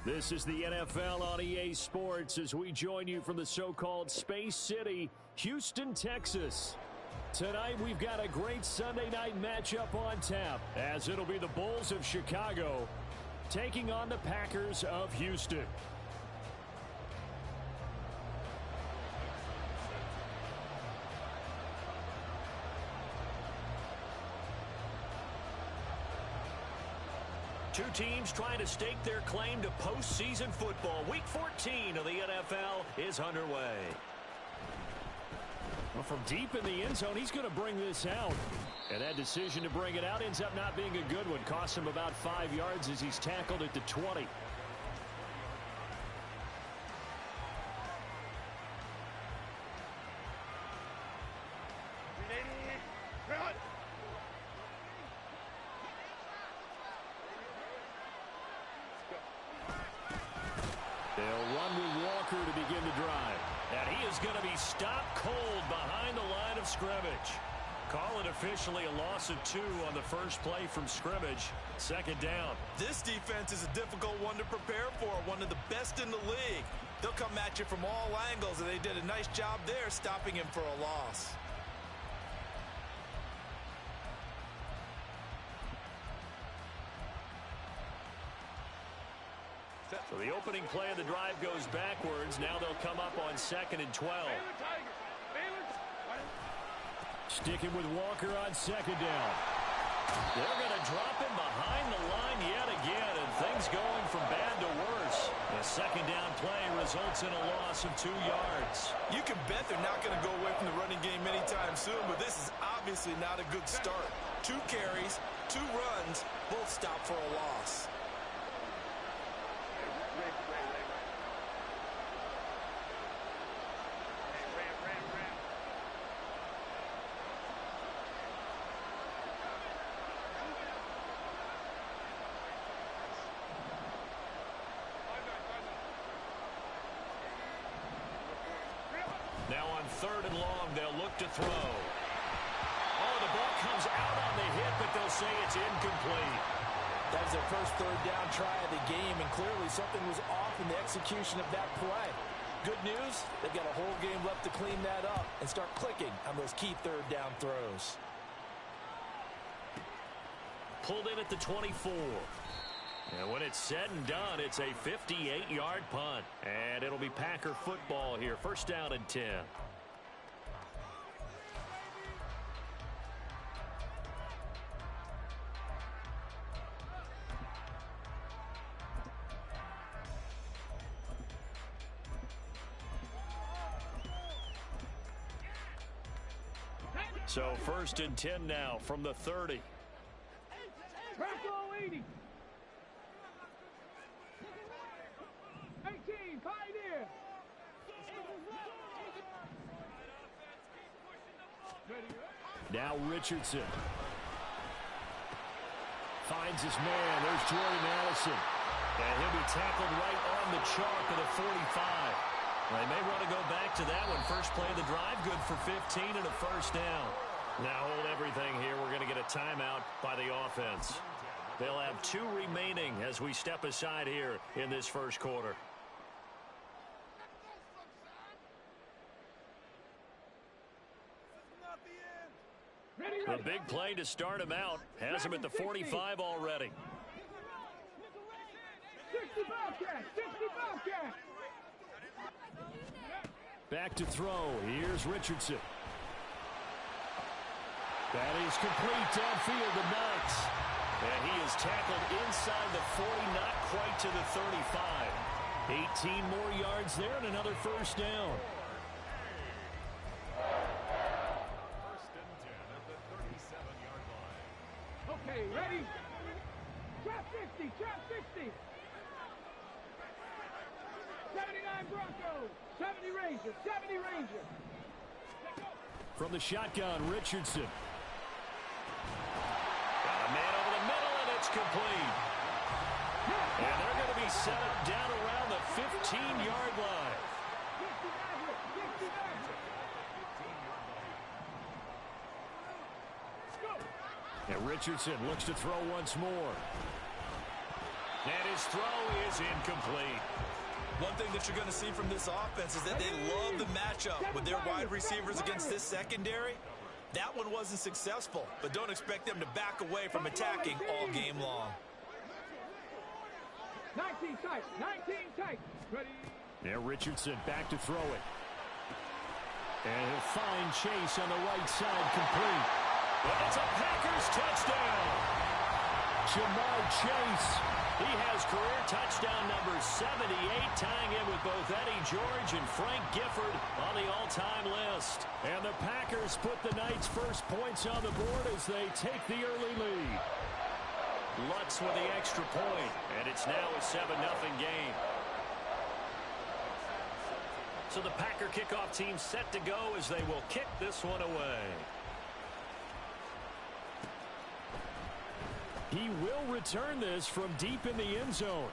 This is the NFL on EA Sports as we join you from the so-called Space City, Houston, Texas. Tonight we've got a great Sunday night matchup on tap as it'll be the Bulls of Chicago taking on the Packers of Houston. Two teams trying to stake their claim to postseason football. Week 14 of the NFL is underway. Well, from deep in the end zone, he's going to bring this out. And that decision to bring it out ends up not being a good one. Costs him about 5 yards as he's tackled at the 20. They'll run with Walker to begin the drive. And he is going to be stopped cold behind the line of scrimmage. Call it officially a loss of 2 on the first play from scrimmage. Second down. This defense is a difficult one to prepare for, one of the best in the league. They'll come at you from all angles, and they did a nice job there stopping him for a loss. So the opening play of the drive goes backwards. Now they'll come up on 2nd and 12. Sticking with Walker on 2nd down. They're going to drop him behind the line yet again, and things going from bad to worse. The second down play results in a loss of 2 yards. You can bet they're not going to go away from the running game anytime soon, but this is obviously not a good start. 2 carries, 2 runs, both stopped for a loss. Now on 3rd and long, they'll look to throw. Oh, the ball comes out on the hit, but they'll say it's incomplete. That was their first 3rd down try of the game, and clearly something was off in the execution of that play. Good news, they've got a whole game left to clean that up and start clicking on those key 3rd down throws. Pulled in at the 24. And when it's said and done, it's a 58-yard punt. And it'll be Packer football here. First down and 10. So 1st and 10 now from the 30. Bracco 80. 18, Pioneer. Now Richardson. Finds his man. There's Jordan Addison. And he'll be tackled right on the chalk of the 45. They may want to go back to that one. First play of the drive, good for 15 and a first down. Now hold everything here. We're going to get a timeout by the offense. They'll have 2 remaining as we step aside here in this first quarter. The big play to start him out. Has him at the 45 already. 60 Bobcat, 60 Bobcat. Back to throw. Here's Richardson. That is complete downfield to Knox. And he is tackled inside the 40, not quite to the 35. 18 more yards there and another first down. First and 10 at the 37-yard line. Okay, ready? Trap 60, trap 60. 79 Broncos, 70 Rangers, 70 Rangers. From the shotgun, Richardson. Got a man over the middle, and it's complete. And they're going to be set up down around the 15-yard line. And Richardson looks to throw once more. And his throw is incomplete. One thing that you're going to see from this offense is that they love the matchup with their wide receivers against this secondary. That one wasn't successful, but don't expect them to back away from attacking all game long. 19 tight, 19 tight. Ready? Now Richardson back to throw it. And he'll find Chase on the right side, complete. But it's a Packers touchdown. Ja'Marr Chase. He has career touchdown number 78, tying in with both Eddie George and Frank Gifford on the all-time list. And the Packers put the Knights' first points on the board as they take the early lead. Lutz with the extra point, and it's now a 7-0 game. So the Packer kickoff team set to go as they will kick this one away. He will return this from deep in the end zone.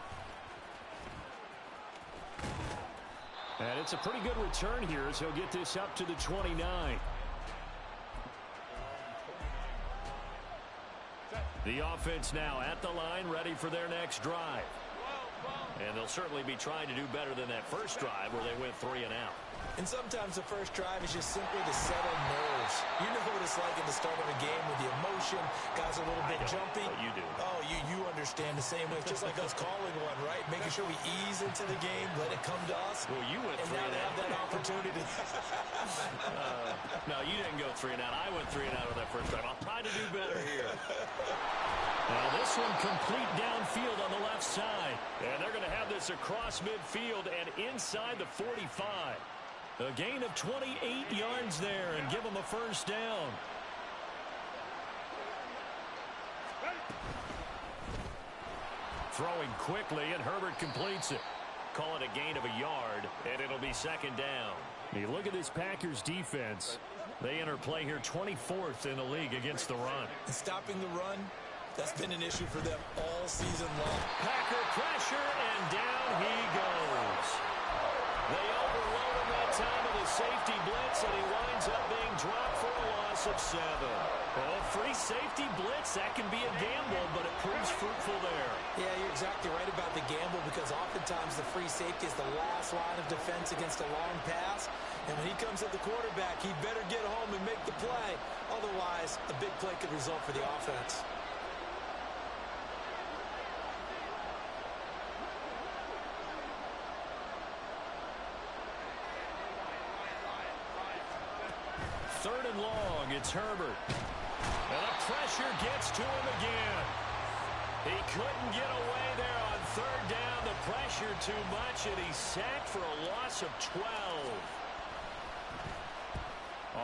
And it's a pretty good return here as he'll get this up to the 29. The offense now at the line, ready for their next drive. And they'll certainly be trying to do better than that first drive where they went 3 and out. And sometimes the first drive is just simply to settle nerves. You know what it's like at the start of a game with the emotion. Guys are a little bit jumpy. You do. Oh, you understand the same way. It's just like us calling one, right? Making sure we ease into the game, let it come to us. Well, you went 3 and now and they out. have that opportunity. No, you didn't go 3 and out. I went 3 and out on that first drive. I'll try to do better here. Now this one complete downfield on the left side. And they're going to have this across midfield and inside the 45. A gain of 28 yards there and give them a first down. Throwing quickly, and Herbert completes it. Call it a gain of a yard, and it'll be second down. You look at this Packers defense. They enter play here 24th in the league against the run. And stopping the run, that's been an issue for them all season long. Packer pressure, and down he goes. They overload him that time with a safety blitz, and he winds up being dropped for a loss of 7. Well, free safety blitz, that can be a gamble, but it proves fruitful there. Yeah, you're exactly right about the gamble because oftentimes the free safety is the last line of defense against a long pass. And when he comes at the quarterback, he better get home and make the play. Otherwise, a big play could result for the offense. Third and long, it's Herbert. And the pressure gets to him again. He couldn't get away there on third down. The pressure too much, and he's sacked for a loss of 12.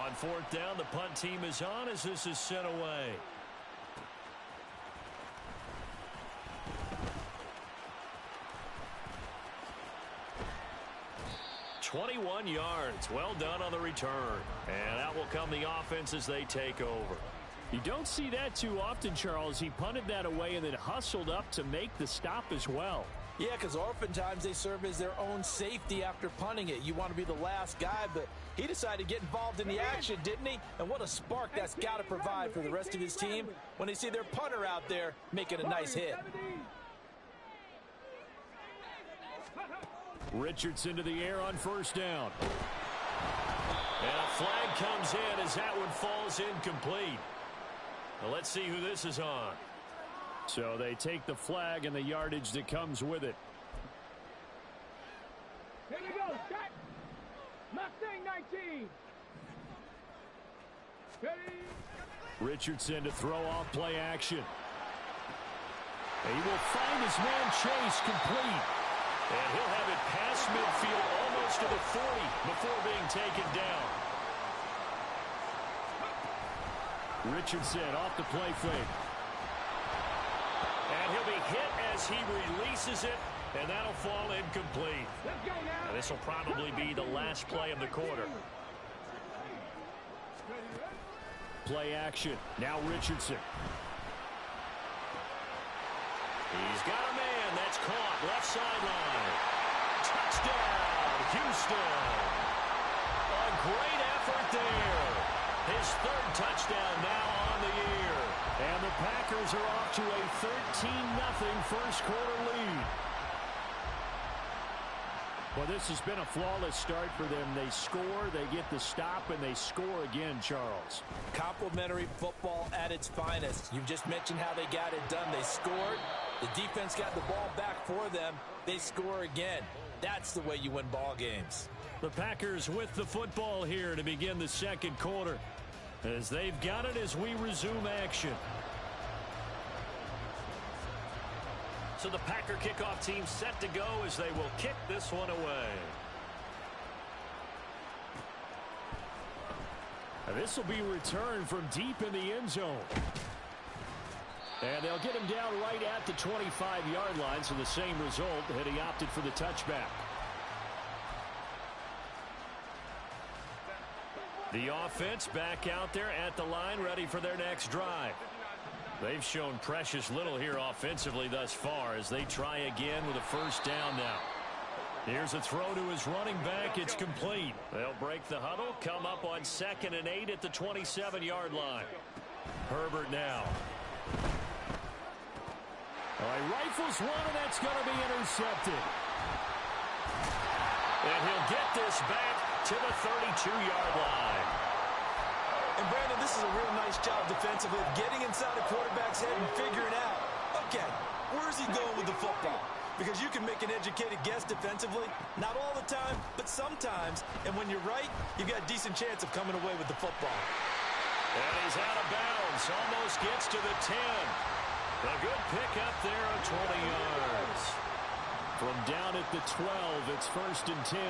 On fourth down, the punt team is on as this is sent away. "21 yards. Well done on the return. And out will come the offense as they take over. You don't see that too often, Charles. He punted that away and then hustled up to make the stop as well. Yeah, because oftentimes they serve as their own safety after punting it. You want to be the last guy, but he decided to get involved in the action, didn't he? And what a spark that's got to provide for the rest of his team when they see their punter out there making a nice hit. Richardson to the air on first down. And a flag comes in as that one falls incomplete. Well, let's see who this is on. So they take the flag and the yardage that comes with it. Here we go, set. Mustang 19. Ready. Richardson to throw off play action. He will find his man Chase complete. And he'll have it past midfield almost to the 40 before being taken down. Richardson off the play fake. And he'll be hit as he releases it, and that'll fall incomplete. Let's go now. And this will probably be the last play of the quarter. Play action. Now Richardson. He's got a man that's caught left sideline. Touchdown, Houston. A great effort there. His third touchdown now on the year. And the Packers are off to a 13-0 first quarter lead. Well, this has been a flawless start for them. They score, they get the stop, and they score again, Charles. Complimentary football at its finest. You just mentioned how they got it done. They scored. The defense got the ball back for them. They score again. That's the way you win ball games. The Packers with the football here to begin the second quarter, as they've got it as we resume action. So the Packer kickoff team set to go as they will kick this one away. Now this will be returned from deep in the end zone. And they'll get him down right at the 25-yard line, so the same result, and he opted for the touchback. The offense back out there at the line, ready for their next drive. They've shown precious little here offensively thus far as they try again with a first down now. Here's a throw to his running back. It's complete. They'll break the huddle, come up on 2nd and 8 at the 27-yard line. Herbert now. All right, rifles one, and that's going to be intercepted. And he'll get this back to the 32-yard line. And Brandon, this is a real nice job defensively of getting inside a quarterback's head and figuring out, okay, where's he going with the football? Because you can make an educated guess defensively, not all the time, but sometimes. And when you're right, you've got a decent chance of coming away with the football. And he's out of bounds, almost gets to the 10. A good pick up there of 20 yards. From down at the 12, it's 1st and 10.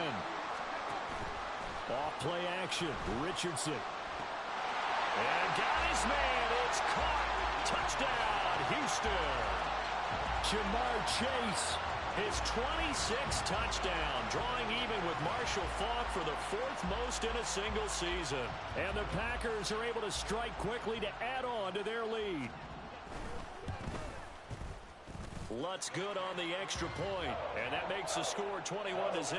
Off play action, Richardson. And guys, man, it's caught. Touchdown, Houston. Jamar Chase, his 26th touchdown, drawing even with Marshall Faulk for the 4th most in a single season. And the Packers are able to strike quickly to add on to their lead. Lutz good on the extra point, and that makes the score 21-0.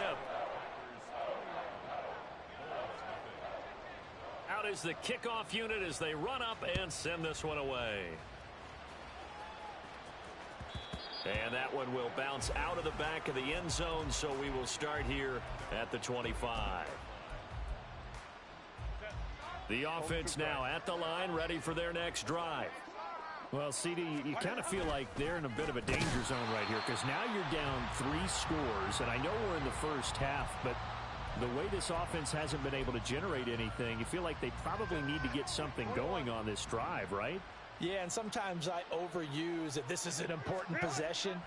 Out is the kickoff unit as they run up and send this one away. And that one will bounce out of the back of the end zone, so we will start here at the 25. The offense now at the line, ready for their next drive. Well, CD, you kind of feel like they're in a bit of a danger zone right here because now you're down 3 scores, and I know we're in the first half, but the way this offense hasn't been able to generate anything, you feel like they probably need to get something going on this drive, right? Yeah, and sometimes I overuse that this is an important possession,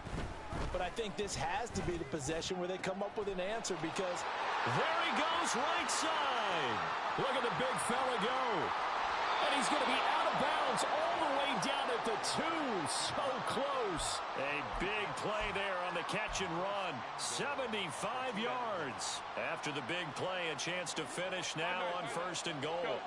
but I think this has to be the possession where they come up with an answer because there he goes right side. Look at the big fella go. And he's going to be out of bounds all the way down at the 2. So close. A big play there on the catch and run. 75 yards. After the big play, a chance to finish now on 1st and goal.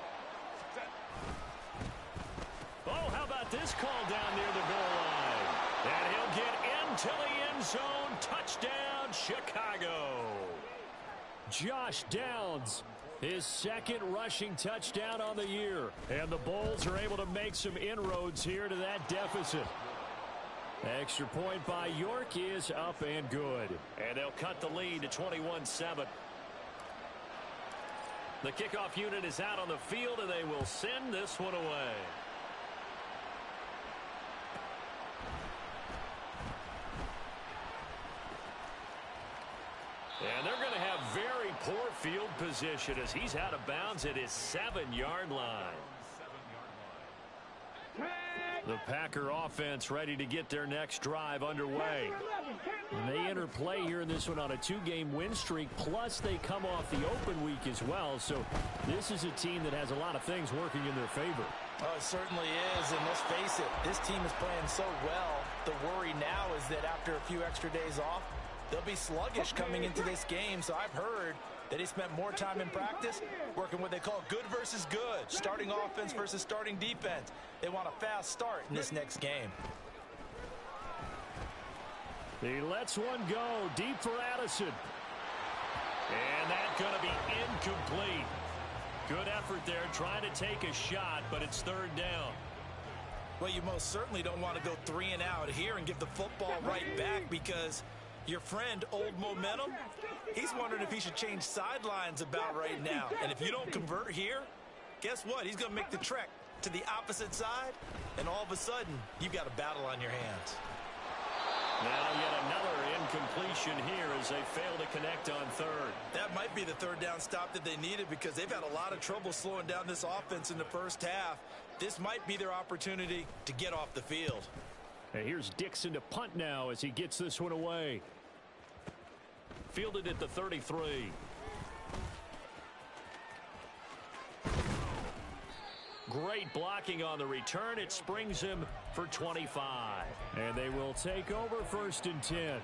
Oh, how about this call down near the goal line? And he'll get into the end zone. Touchdown, Chicago. Josh Downs, his 2nd rushing touchdown on the year. And the Bulls are able to make some inroads here to that deficit. Extra point by York is up and good. And they'll cut the lead to 21-7. The kickoff unit is out on the field, and they will send this one away. And they're going to have very poor field position as he's out of bounds at his 7-yard line. The Packer offense ready to get their next drive underway. And they enter play here in this one on a 2-game win streak, plus they come off the open week as well. So this is a team that has a lot of things working in their favor. Oh, it certainly is, and let's face it, this team is playing so well. The worry now is that after a few extra days off, they'll be sluggish coming into this game. So I've heard that he spent more time in practice working what they call good versus good, starting offense versus starting defense. They want a fast start in this next game. He lets one go deep for Addison. And that's going to be incomplete. Good effort there, trying to take a shot, but it's third down. Well, you most certainly don't want to go 3 and out here and give the football right back, because your friend, Old Momentum, he's wondering if he should change sidelines about right now. And if you don't convert here, guess what? He's going to make the trek to the opposite side, and all of a sudden, you've got a battle on your hands. Now yet another incompletion here as they fail to connect on third. That might be the third down stop that they needed, because they've had a lot of trouble slowing down this offense in the first half. This might be their opportunity to get off the field. And here's Dixon to punt now as he gets this one away. Fielded at the 33. Great blocking on the return. It springs him for 25. And they will take over 1st and 10.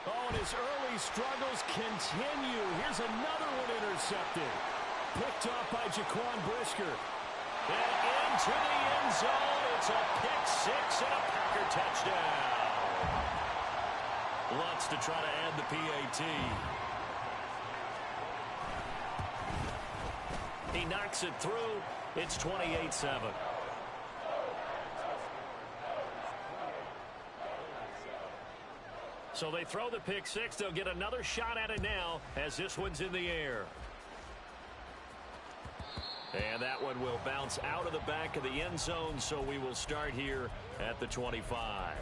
Oh, and his early struggles continue. Here's another one intercepted. Picked off by Jaquan Brisker. And into the end zone. It's a pick six and a Packer touchdown. Lutz to try to add the PAT. He knocks it through. It's 28-7. So they throw the pick six. They'll get another shot at it now as this one's in the air. And that one will bounce out of the back of the end zone, so we will start here at the 25.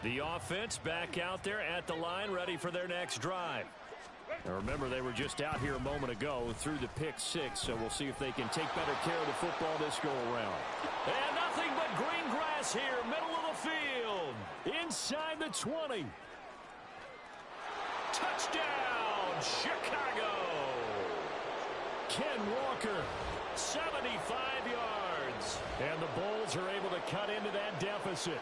The offense back out there at the line, ready for their next drive. Now remember, they were just out here a moment ago through the pick six, so we'll see if they can take better care of the football this go-around. And nothing but green grass here, middle of the field, inside the 20. Touchdown, Chicago! Ken Walker, 75 yards. And the Bulls are able to cut into that deficit.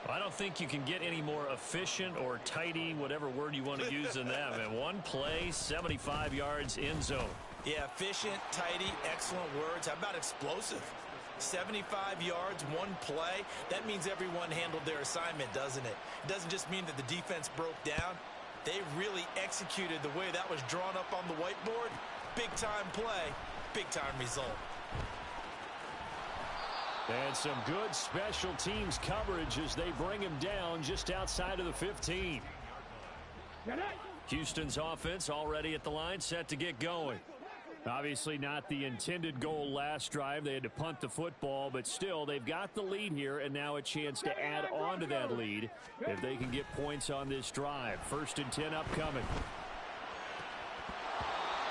I don't think you can get any more efficient or tidy, whatever word you want to use in that. Man, one play, 75 yards, end zone. Yeah, efficient, tidy, excellent words. How about explosive? 75 yards, one play. That means everyone handled their assignment, doesn't it? It doesn't just mean that the defense broke down. They really executed the way that was drawn up on the whiteboard. Big-time play, big-time result. And some good special teams coverage as they bring him down just outside of the 15. Houston's offense already at the line, set to get going. Obviously not the intended goal last drive. They had to punt the football, but still they've got the lead here, and now a chance to add on to that lead if they can get points on this drive. 1st and 10 upcoming.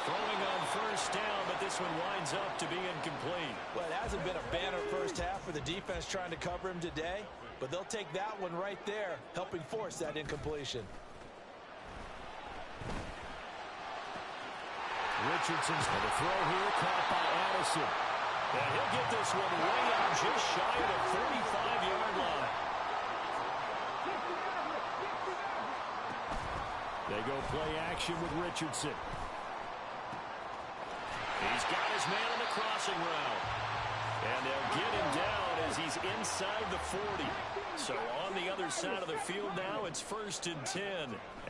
Throwing on first down, but this one winds up to be incomplete. Well, it hasn't been a banner first half for the defense trying to cover him today, but they'll take that one right there, helping force that incompletion. Richardson's going to throw here, caught by Addison. And he'll get this one way out just shy of the 45-yard line. They go play action with Richardson. He's got his man on the crossing route. And they'll get him down as he's inside the 40. So on the other side of the field now, it's 1st and 10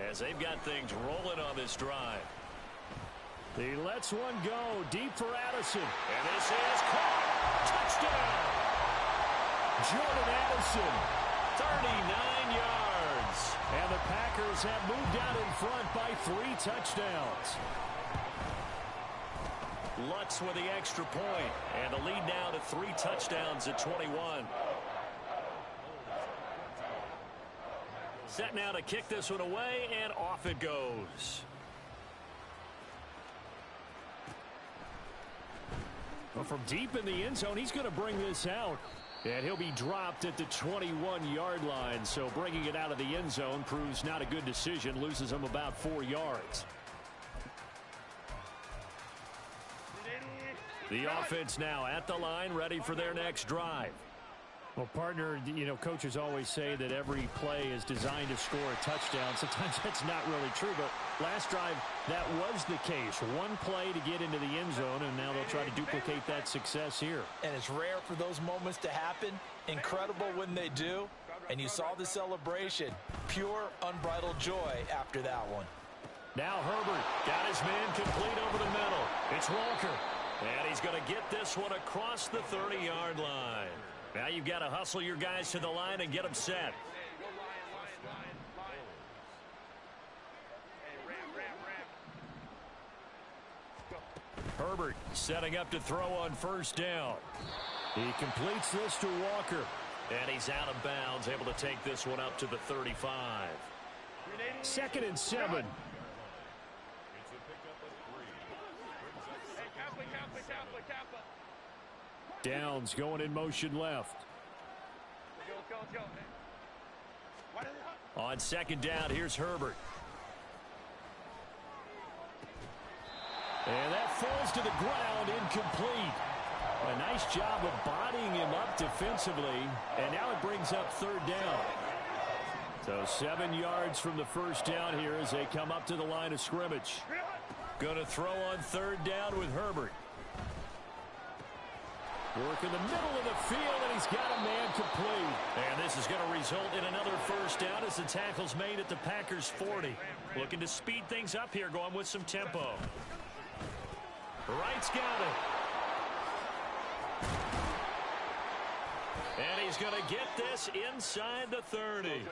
as they've got things rolling on this drive. He lets one go deep for Addison. And this is caught. Touchdown. Jordan Addison, 39 yards. And the Packers have moved out in front by 3 touchdowns. Lutz with the extra point, and the lead now to 3 touchdowns at 21. Set now to kick this one away, and off it goes. Well, from deep in the end zone, he's going to bring this out. And he'll be dropped at the 21-yard line, so bringing it out of the end zone proves not a good decision, loses him about 4 yards. The offense now at the line, ready for their next drive. Well, partner, you know, coaches always say that every play is designed to score a touchdown. Sometimes that's not really true, but last drive, that was the case. One play to get into the end zone, and now they'll try to duplicate that success here. And it's rare for those moments to happen. Incredible when they do. And you saw the celebration. Pure, unbridled joy after that one. Now Herbert got his man complete over the middle. It's Walker. And he's going to get this one across the 30-yard line. Now you've got to hustle your guys to the line and get them set. Herbert setting up to throw on first down. He completes this to Walker. And he's out of bounds, able to take this one up to the 35. 2nd and 7. Downs going in motion left. On 2nd down, here's Herbert. And that falls to the ground, incomplete. A nice job of bodying him up defensively, and now it brings up 3rd down. So 7 yards from the first down here as they come up to the line of scrimmage. Going to throw on 3rd down with Herbert. Work in the middle of the field, and he's got a man complete. And this is going to result in another first down as the tackle's made at the Packers' 40. Looking to speed things up here, going with some tempo. Wright's got it. And he's going to get this inside the 30.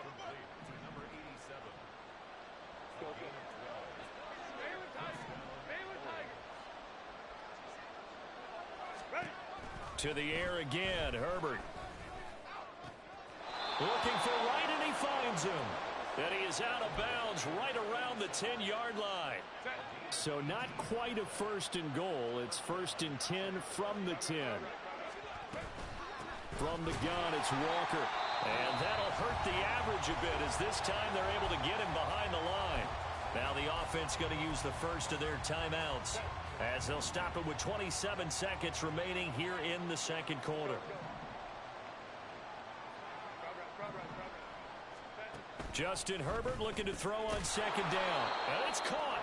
To the air again, Herbert. Looking for Wright, and he finds him. And he is out of bounds right around the 10-yard line. So not quite a 1st and goal. It's 1st and 10 from the 10. From the gun, it's Walker. And that'll hurt the average a bit as this time they're able to get him behind the line. Now the offense going to use the first of their timeouts as they'll stop it with 27 seconds remaining here in the 2nd quarter. Justin Herbert looking to throw on 2nd down. And it's caught.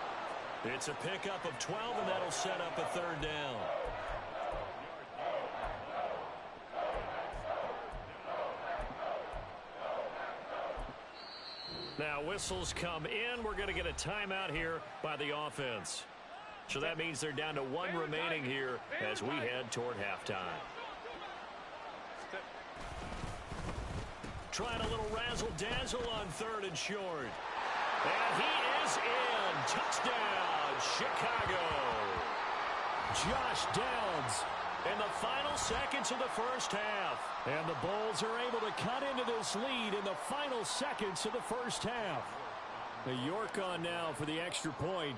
It's a pickup of 12, and that'll set up a 3rd down. Now whistles come in. We're going to get a timeout here by the offense. So that means they're down to 1 remaining here as we head toward halftime. Trying a little razzle-dazzle on 3rd and short. And he is in. Touchdown, Chicago. Josh Downs in the final seconds of the first half. And the Bulls are able to cut into this lead in the final seconds of the first half. The York on now for the extra point.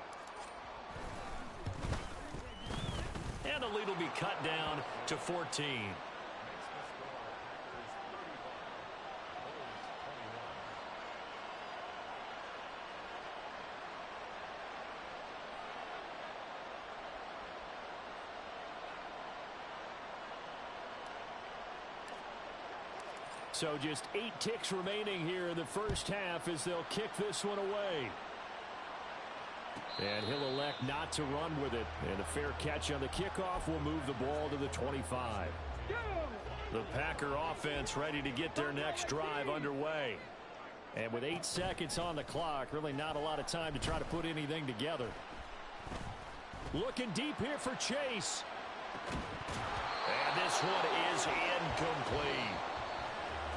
And the lead will be cut down to 14. So just 8 ticks remaining here in the first half as they'll kick this one away. And he'll elect not to run with it. And a fair catch on the kickoff will move the ball to the 25. The Packer offense ready to get their next drive underway. And with 8 seconds on the clock, really not a lot of time to try to put anything together. Looking deep here for Chase. And this one is incomplete.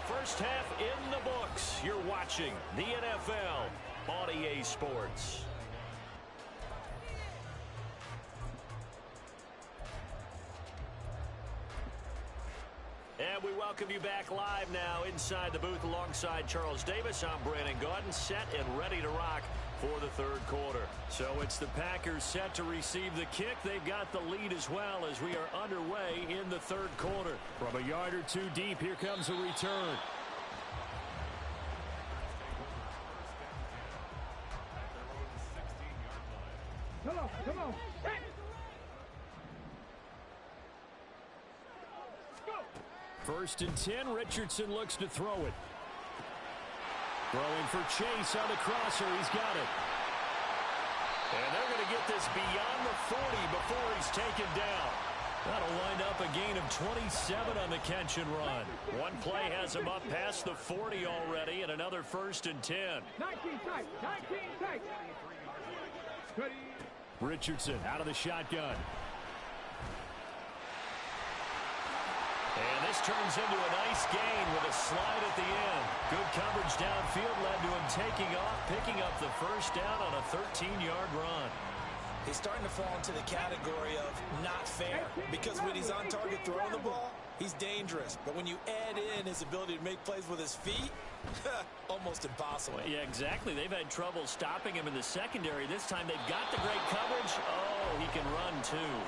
First half in the books. You're watching the NFL on EA Sports. And we welcome you back live now inside the booth alongside Charles Davis. I'm Brandon Gaudin, set and ready to rock for the 3rd quarter. So it's the Packers set to receive the kick. They've got the lead as well as we are underway in the 3rd quarter. From a yard or 2 deep, here comes a return. Come on. Hey. First and 10, Richardson looks to throw it. Throwing for Chase on the crosser. He's got it. And they're going to get this beyond the 40 before he's taken down. That'll wind up a gain of 27 on the catch and run. One play has him up past the 40 already, and another first and 10. 19 tight, 19 tight. Richardson out of the shotgun. And this turns into a nice gain with a slide at the end. Good coverage downfield led to him taking off, picking up the first down on a 13-yard run. He's starting to fall into the category of not fair, because when he's on target throwing the ball, he's dangerous. But when you add in his ability to make plays with his feet, almost impossible. Yeah, exactly. They've had trouble stopping him in the secondary. This time they've got the great coverage. Oh, he can run too.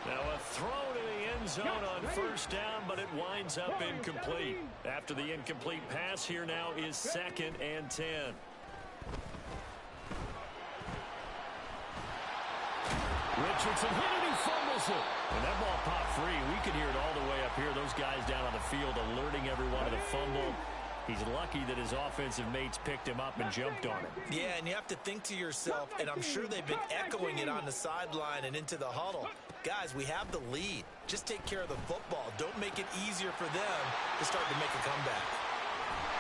Now a throw to the end zone on first down, but it winds up incomplete. After the incomplete pass, here now is 2nd and 10. Richardson hit it, he fumbles it. And that ball popped free. We could hear it all the way up here. Those guys down on the field alerting everyone of the fumble. He's lucky that his offensive mates picked him up and jumped on it. Yeah, and you have to think to yourself, and I'm sure they've been echoing it on the sideline and into the huddle. Guys, we have the lead. Just take care of the football. Don't make it easier for them to start to make a comeback.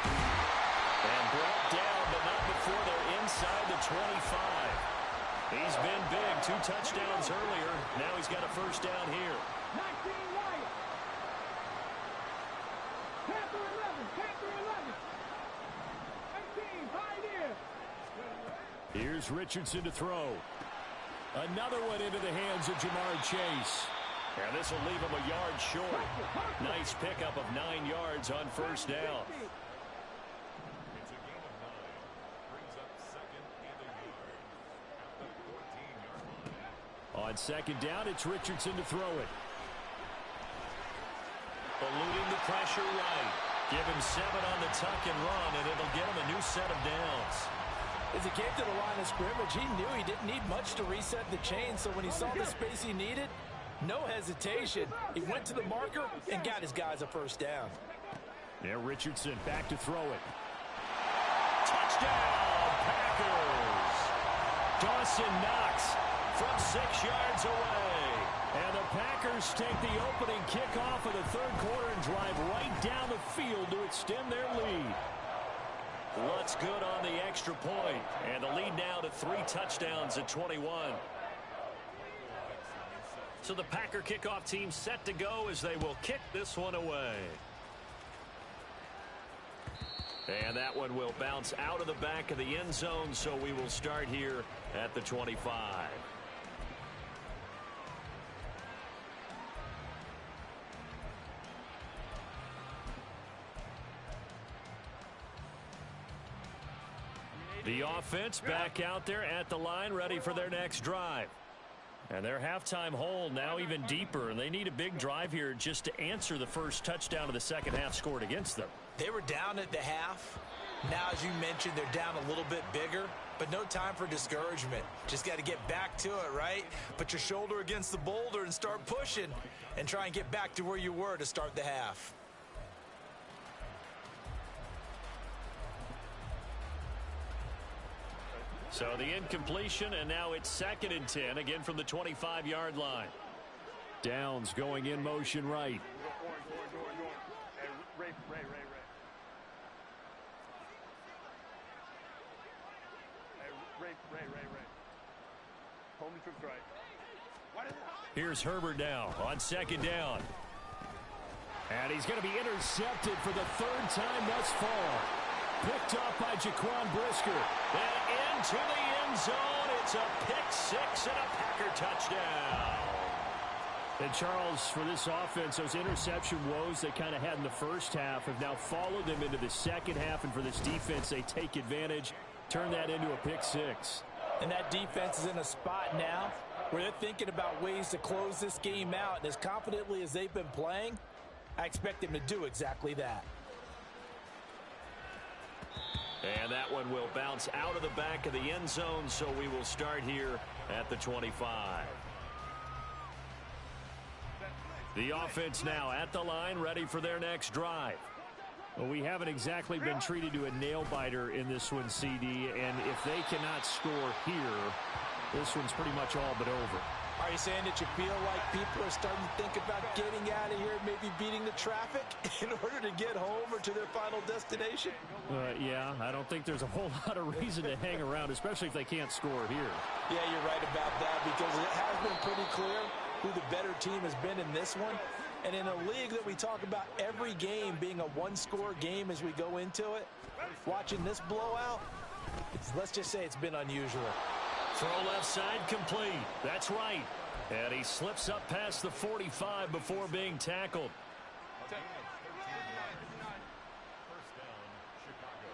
And brought down, but not before they're inside the 25. He's been big. 2 touchdowns earlier. Now he's got a first down here. 19 Wyatt. Panther 11. Panther 11. 18 Pioneer. Here's Richardson to throw. Another one into the hands of Jamar Chase. And this will leave him a yard short. Nice pickup of 9 yards on first down. It's a gain of 9. Brings up 2nd and a yard. At the 14-yard line. On second down, it's Richardson to throw it. Eluding the pressure right. Give him 7 on the tuck and run, and it'll get him a new set of downs. As he came to the line of scrimmage, he knew he didn't need much to reset the chain, so when he saw the space he needed, no hesitation. He went to the marker and got his guys a first down. Now Richardson back to throw it. Touchdown, Packers! Dawson Knox from 6 yards away. And the Packers take the opening kickoff of the third quarter and drive right down the field to extend their lead. Lutz good on the extra point, and the lead now to 3 touchdowns at 21. So the Packer kickoff team set to go as they will kick this one away. And that one will bounce out of the back of the end zone, so we will start here at the 25. The offense back out there at the line, ready for their next drive. And their halftime hole now even deeper, and they need a big drive here just to answer the first touchdown of the second half scored against them. They were down at the half. Now, as you mentioned, they're down a little bit bigger, but no time for discouragement. Just got to get back to it, right? Put your shoulder against the boulder and start pushing and try and get back to where you were to start the half. So the incompletion, and now it's 2nd and 10, again from the 25-yard line. Downs going in motion right. Here's Herbert now on 2nd down. And he's going to be intercepted for the 3rd time thus far. Picked off by Jaquan Brisker. And into the end zone. It's a pick 6 and a Packer touchdown. And Charles, for this offense, those interception woes they kind of had in the first half have now followed them into the second half. And for this defense, they take advantage, turn that into a pick 6. And that defense is in a spot now where they're thinking about ways to close this game out. And as confidently as they've been playing, I expect them to do exactly that. And that one will bounce out of the back of the end zone, so we will start here at the 25. The offense now at the line, ready for their next drive. Well, we haven't exactly been treated to a nail-biter in this one, CD, and if they cannot score here, this one's pretty much all but over. Are you saying that you feel like people are starting to think about getting out of here, maybe beating the traffic in order to get home or to their final destination? Yeah, I don't think there's a whole lot of reason to hang around, especially if they can't score here. Yeah, you're right about that, because it has been pretty clear who the better team has been in this one. And in a league that we talk about every game being a one-score game as we go into it, watching this blowout, let's just say it's been unusual. Throw left side complete. That's right. And he slips up past the 45 before being tackled. First down, Chicago.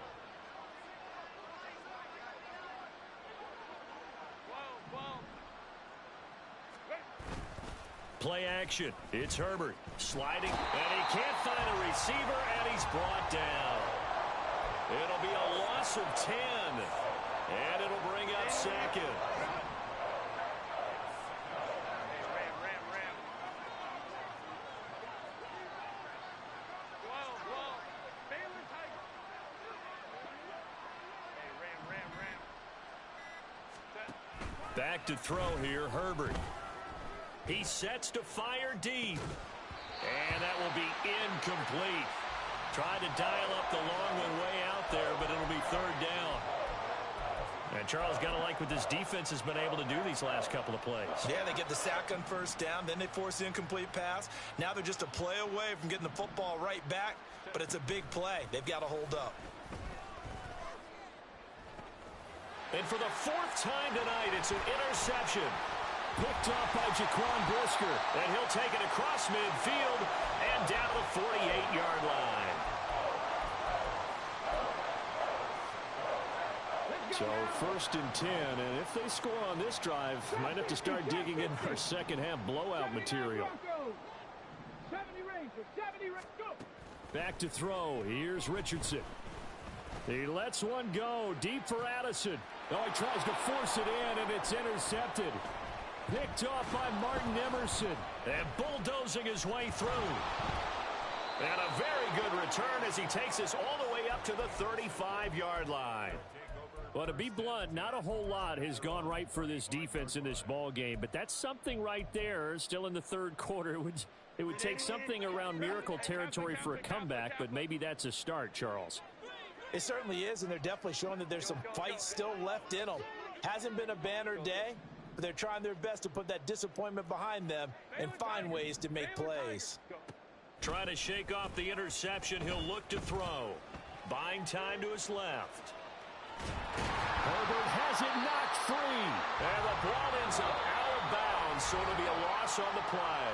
Play action. It's Herbert sliding, and he can't find a receiver, and he's brought down. It'll be a loss of 10, and it'll bring up second. Back to throw here, Herbert. He sets to fire deep. And that will be incomplete. Tried to dial up the long one way out there, but it'll be third down. And Charles, got to like what this defense has been able to do these last couple of plays. Yeah, they get the sack on first down, then they force the incomplete pass. Now they're just a play away from getting the football right back, but it's a big play. They've got to hold up. And for the fourth time tonight, it's an interception. Picked up by Jaquan Brisker. And he'll take it across midfield and down to the 48-yard line. So first and 10, and if they score on this drive, might have to start digging in our second half blowout material. 70 Rangers, 70 Rangers, go! Back to throw. Here's Richardson. He lets one go deep for Addison. Oh, he tries to force it in, and it's intercepted. Picked off by Martin Emerson. And bulldozing his way through. And a very good return as he takes us all the way up to the 35-yard line. Well, to be blunt, not a whole lot has gone right for this defense in this ball game, but that's something right there. Still in the third quarter, it would take something around miracle territory for a comeback, but maybe that's a start, Charles. It certainly is, and they're definitely showing that there's some fight still left in them. Hasn't been a banner day, but they're trying their best to put that disappointment behind them and find ways to make plays. Trying to shake off the interception, he'll look to throw. Buying time to his left. Herbert has it knocked free. And the ball ends up out of bounds, so it'll be a loss on the play.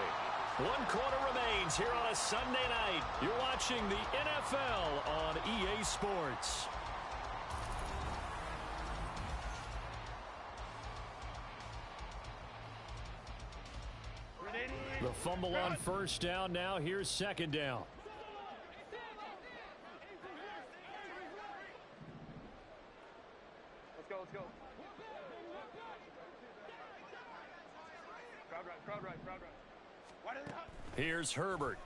1 quarter remains here on a Sunday night. You're watching the NFL on EA Sports. The fumble on first down. Now here's second down. Let's go, let's go. Crowd right, crowd right. Here's Herbert.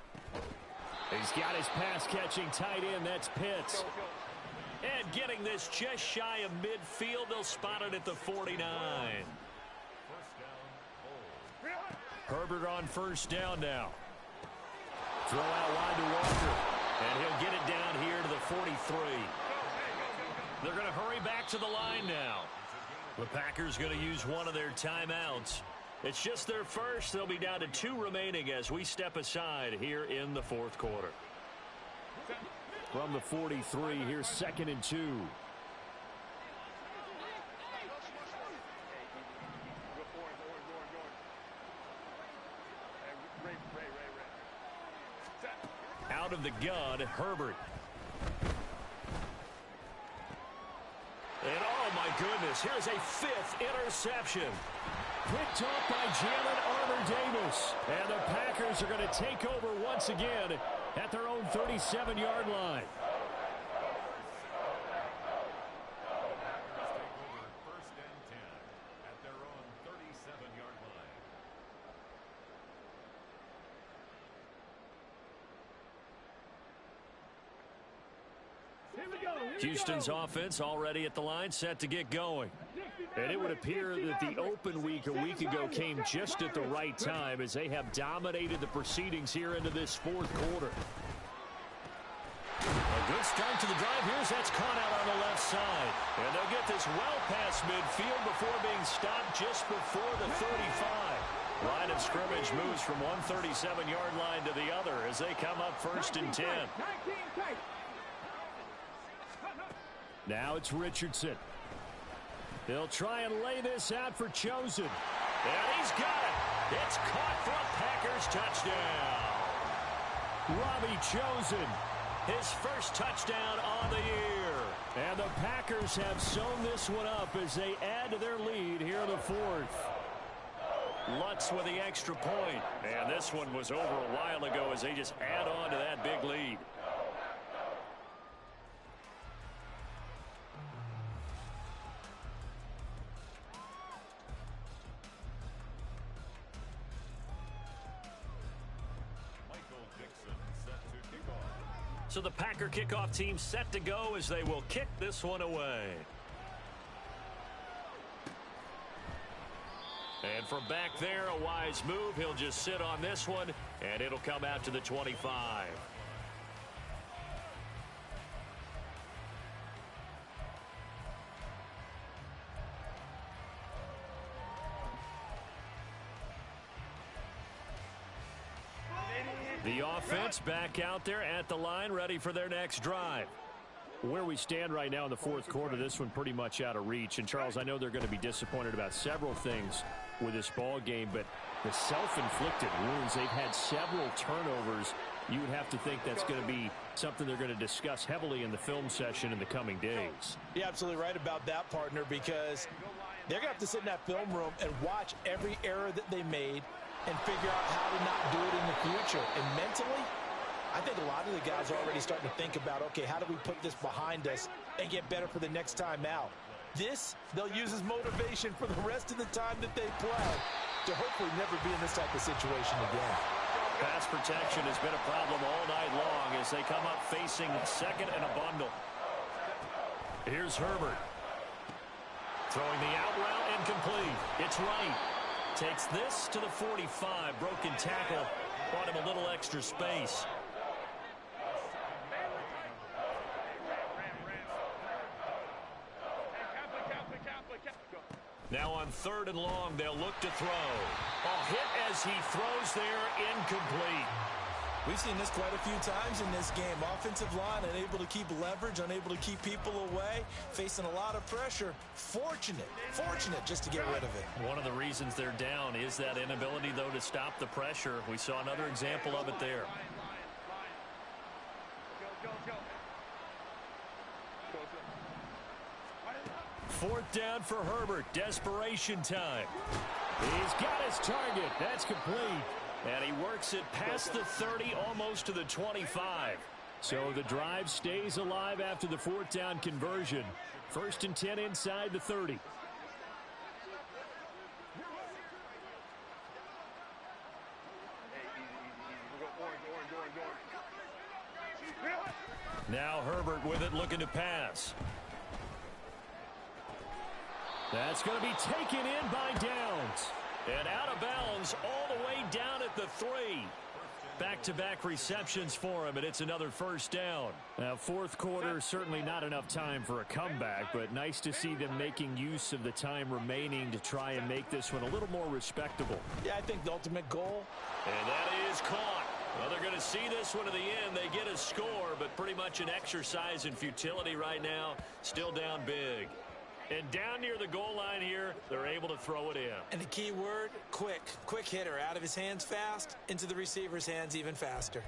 He's got his pass-catching tight end. That's Pitts. And getting this just shy of midfield, they'll spot it at the 49. Herbert on first down now. Throw out wide to Walker. And he'll get it down here to the 43. They're going to hurry back to the line now. The Packers going to use one of their timeouts. It's just their first. They'll be down to 2 remaining as we step aside here in the fourth quarter. From the 43, here's second and 2. Out of the gun, Herbert. And oh my goodness, here's a 5th interception. Picked off by Jalen Armour-Davis. And the Packers are going to take over once again at their own 37-yard line. First and 10 at their own 37-yard line. Houston's offense already at the line, set to get going. And it would appear that the open week a week ago came just at the right time as they have dominated the proceedings here into this fourth quarter. A good start to the drive. That's caught out on the left side. And they'll get this well past midfield before being stopped just before the 35. Line of scrimmage moves from one 37-yard line to the other as they come up 1st and 10. Now it's Richardson. He'll try and lay this out for Chosen. And he's got it. It's caught for a Packers touchdown. Robbie Chosen, his first touchdown on the year. And the Packers have sewn this one up as they add to their lead here in the fourth. Lutz with the extra point. And this one was over a while ago as they just add on to that big lead. So the Packer kickoff team set to go as they will kick this one away. And from back there, a wise move. He'll just sit on this one, and it'll come out to the 25. The offense back out there at the line, ready for their next drive. Where we stand right now in the fourth quarter, this one pretty much out of reach. And, Charles, I know they're going to be disappointed about several things with this ball game, but the self-inflicted wounds, they've had several turnovers. You would have to think that's going to be something they're going to discuss heavily in the film session in the coming days. You're absolutely right about that, partner, because they're going to have to sit in that film room and watch every error that they made and figure out how to not do it in the future. And mentally, I think a lot of the guys are already starting to think about, okay, how do we put this behind us and get better for the next time out? This, they'll use as motivation for the rest of the time that they play to hopefully never be in this type of situation again. Pass protection has been a problem all night long as they come up facing second and a bundle. Here's Herbert. Throwing the out route incomplete. It's right. Takes this to the 45. Broken tackle. Brought him a little extra space. Now on 3rd and long, they'll look to throw. A hit as he throws there, incomplete. We've seen this quite a few times in this game. Offensive line unable to keep leverage, unable to keep people away, facing a lot of pressure. Fortunate just to get rid of it. One of the reasons they're down is that inability, though, to stop the pressure. We saw another example of it there. Fourth down for Herbert. Desperation time. He's got his target. That's complete. And he works it past the 30, almost to the 25. So the drive stays alive after the fourth down conversion. 1st and 10 inside the 30. Now Herbert with it, looking to pass. That's going to be taken in by Downs. And out of bounds all the way down at the 3. Back-to-back receptions for him, and it's another first down. Now, fourth quarter, certainly not enough time for a comeback, but nice to see them making use of the time remaining to try and make this one a little more respectable. Yeah, I think the ultimate goal. And that is caught. Well, they're going to see this one to the end. They get a score, but pretty much an exercise in futility right now. Still down big. And down near the goal line here, they're able to throw it in. And the key word, quick. Quick hitter. Out of his hands fast, into the receiver's hands even faster.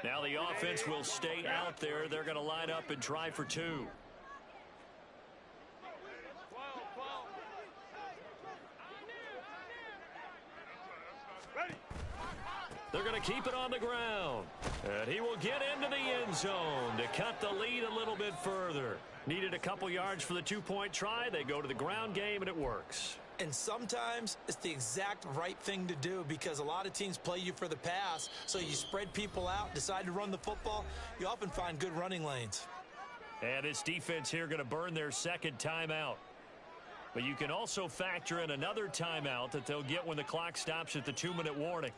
Now the offense will stay out there. They're going to line up and try for 2. They're going to keep it on the ground. And he will get into the end zone to cut the lead a little bit further. Needed a couple yards for the 2-point try. They go to the ground game, and it works. And sometimes it's the exact right thing to do because a lot of teams play you for the pass. So you spread people out, decide to run the football. You often find good running lanes. And this defense here going to burn their second timeout. But you can also factor in another timeout that they'll get when the clock stops at the 2-minute warning.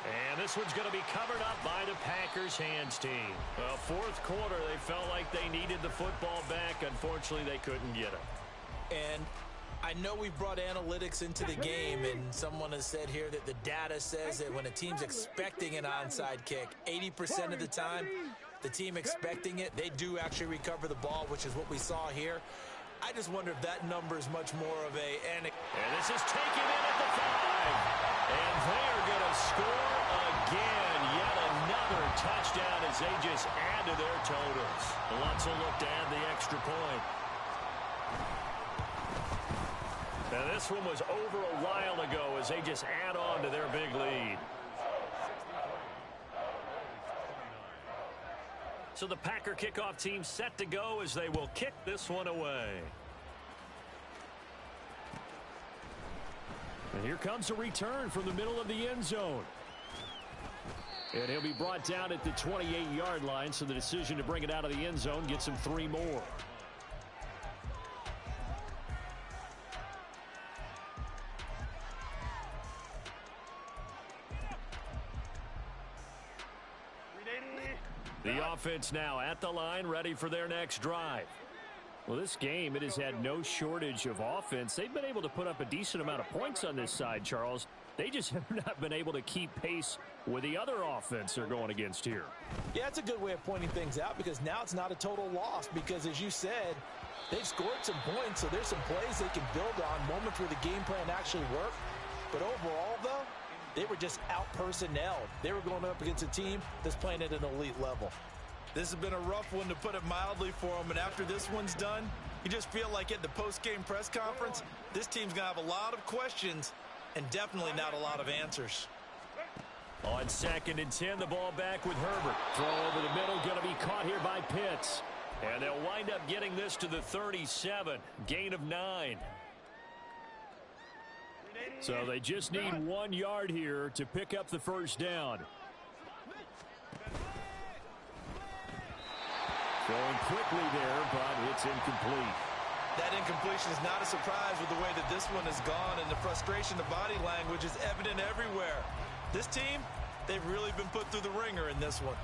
And this one's going to be covered up by the Packers hands team. Well, fourth quarter, they felt like they needed the football back. Unfortunately, they couldn't get it. And I know we've brought analytics into the game, and someone has said here that the data says that when a team's expecting an onside kick, 80% of the time, the team expecting it, they do actually recover the ball, which is what we saw here. I just wonder if that number is much more of a... And this is taken in at the 5. And they're going to score again. Yet another touchdown as they just add to their totals. Lutz will look to add the extra point. Now this one was over a while ago as they just add on to their big lead. So the Packer kickoff team set to go as they will kick this one away. And here comes a return from the middle of the end zone. And he'll be brought down at the 28-yard line, so the decision to bring it out of the end zone gets him 3 more. The offense now at the line, ready for their next drive. Well, this game, it has had no shortage of offense. They've been able to put up a decent amount of points on this side, Charles. They just have not been able to keep pace with the other offense they're going against here. Yeah, it's a good way of pointing things out because now it's not a total loss because, as you said, they've scored some points, so there's some plays they can build on, moments where the game plan actually worked. But overall, though, they were just out-personnelled. They were going up against a team that's playing at an elite level. This has been a rough one, to put it mildly, for them. And after this one's done, you just feel like at the post-game press conference, this team's going to have a lot of questions and definitely not a lot of answers. On 2nd and 10, the ball back with Herbert. Throw over the middle, going to be caught here by Pitts. And they'll wind up getting this to the 37. Gain of 9. So they just need 1 yard here to pick up the first down. Going quickly there, but it's incomplete. That incompletion is not a surprise with the way that this one has gone, and the frustration, the body language is evident everywhere. This team, they've really been put through the ringer in this one.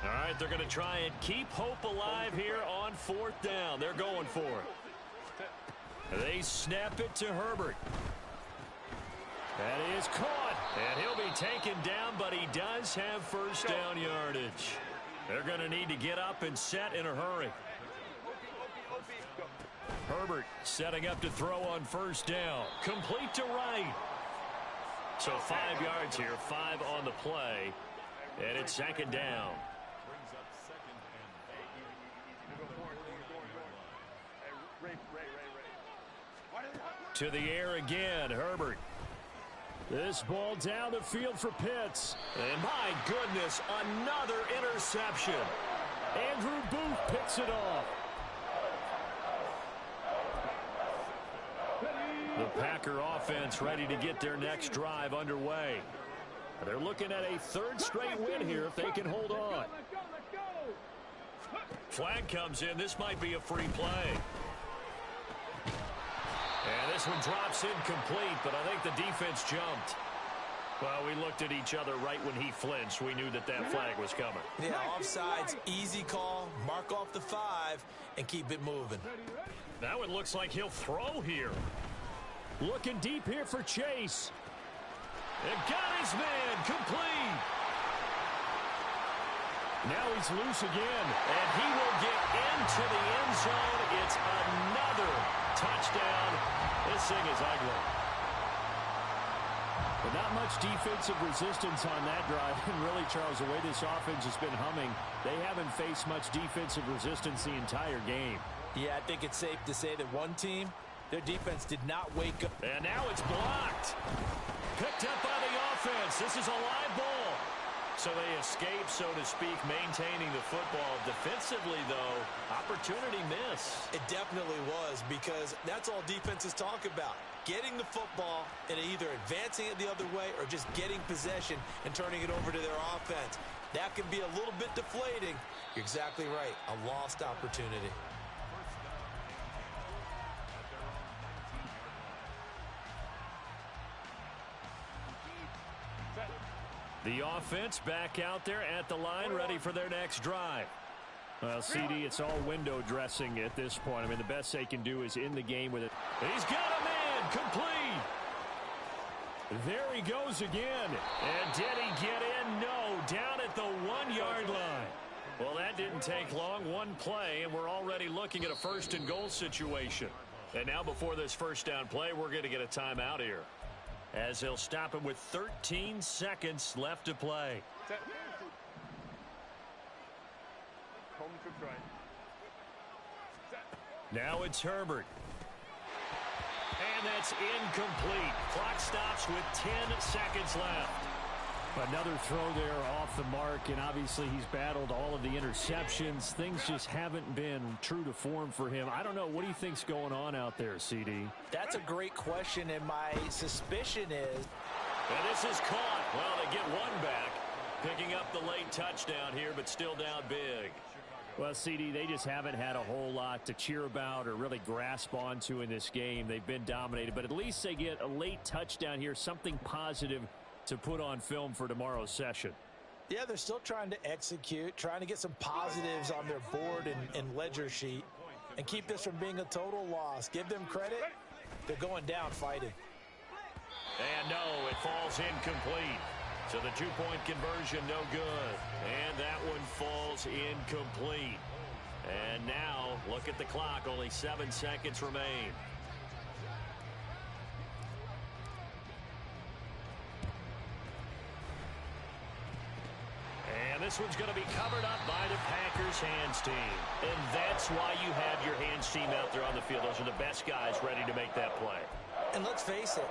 All right, they're going to try and keep hope alive here on 4th down. They're going for it. They snap it to Herbert. That is caught, and he'll be taken down, but he does have first down yardage. They're going to need to get up and set in a hurry. Herbert setting up to throw on first down. Complete to right. So 5 yards here, 5 on the play, and it's 2nd down. To the air again, Herbert. This ball down the field for Pitts. And my goodness, another interception. Andrew Booth picks it off. The Packer offense ready to get their next drive underway. They're looking at a 3rd straight win here if they can hold on. Flag comes in. This might be a free play. And this one drops incomplete, but I think the defense jumped. Well, we looked at each other right when he flinched. We knew that that flag was coming. Yeah, offsides, easy call, mark off the 5, and keep it moving. Now it looks like he'll throw here. Looking deep here for Chase. And got his man, complete. Now he's loose again, and he will get into the end zone. It's another touchdown. This thing is ugly. But not much defensive resistance on that drive. And really, Charles, the way this offense has been humming, they haven't faced much defensive resistance the entire game. Yeah, I think it's safe to say that one team, their defense did not wake up. And now it's blocked. picked up by the offense. This is a live ball. So they escape, so to speak, maintaining the football. Defensively, though, opportunity miss. It definitely was, because that's all defenses talk about. Getting the football and either advancing it the other way or just getting possession and turning it over to their offense. That can be a little bit deflating. You're exactly right. A lost opportunity. The offense back out there at the line, ready for their next drive. Well, CD, it's all window dressing at this point. I mean, the best they can do is in the game with it. He's got a man, complete. There he goes again. And did he get in? No, down at the 1-yard line. Well, that didn't take long. One play, and we're already looking at a first-and-goal situation. And now before this first down play, we're going to get a timeout here, as he'll stop him with 13 seconds left to play. Now it's Herbert. And that's incomplete. Clock stops with 10 seconds left. Another throw there off the mark, and obviously he's battled all of the interceptions. Things just haven't been true to form for him. I don't know. What do you think's going on out there, CD? That's a great question, and my suspicion is... And this is caught. Well, they get one back, picking up the late touchdown here, but still down big. Well, CD, they just haven't had a whole lot to cheer about or really grasp onto in this game. They've been dominated, but at least they get a late touchdown here, something positive to put on film for tomorrow's session. Yeah, they're still trying to execute, trying to get some positives on their board and ledger sheet and keep this from being a total loss. Give them credit. They're going down fighting. And no, it falls incomplete. So the two-point conversion, no good. And that one falls incomplete. And now, look at the clock. Only 7 seconds remain. And this one's going to be covered up by the Packers hands team. And that's why you have your hands team out there on the field. Those are the best guys ready to make that play. And let's face it,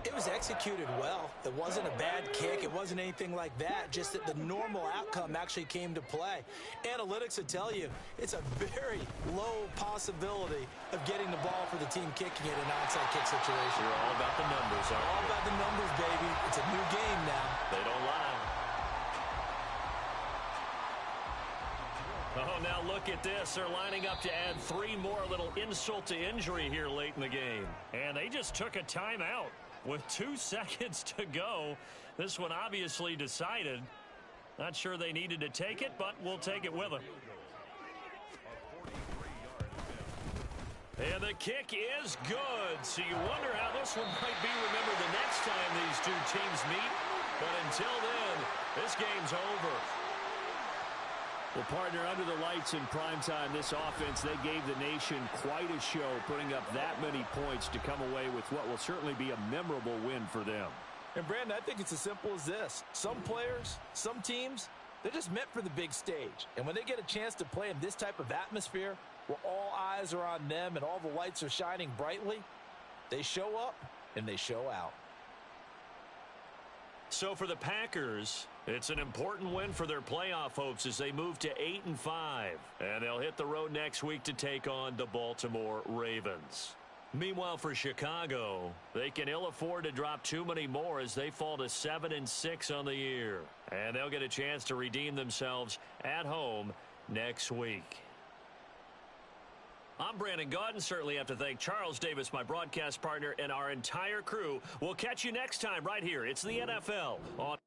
it was executed well. It wasn't a bad kick. It wasn't anything like that. Just that the normal outcome actually came to play. Analytics will tell you it's a very low possibility of getting the ball for the team kicking it in an onside kick situation. You're all about the numbers, aren't you? All about the numbers, baby. It's a new game now. They don't lie. Oh, now look at this. They're lining up to add 3 more, a little insult to injury here late in the game. And they just took a timeout with 2 seconds to go. This one obviously decided. Not sure they needed to take it, but we'll take it with them. And the kick is good. So you wonder how this one might be remembered the next time these two teams meet. But until then, this game's over. Well, partner, under the lights in primetime, this offense, they gave the nation quite a show, putting up that many points to come away with what will certainly be a memorable win for them. And, Brandon, I think it's as simple as this. Some players, some teams, they're just meant for the big stage. And when they get a chance to play in this type of atmosphere, where all eyes are on them and all the lights are shining brightly, they show up and they show out. So for the Packers, it's an important win for their playoff hopes as they move to 8-5. And they'll hit the road next week to take on the Baltimore Ravens. Meanwhile, for Chicago, they can ill afford to drop too many more as they fall to 7-6 on the year. And they'll get a chance to redeem themselves at home next week. I'm Brandon Gaudin. Certainly have to thank Charles Davis, my broadcast partner, and our entire crew. We'll catch you next time right here. It's the NFL on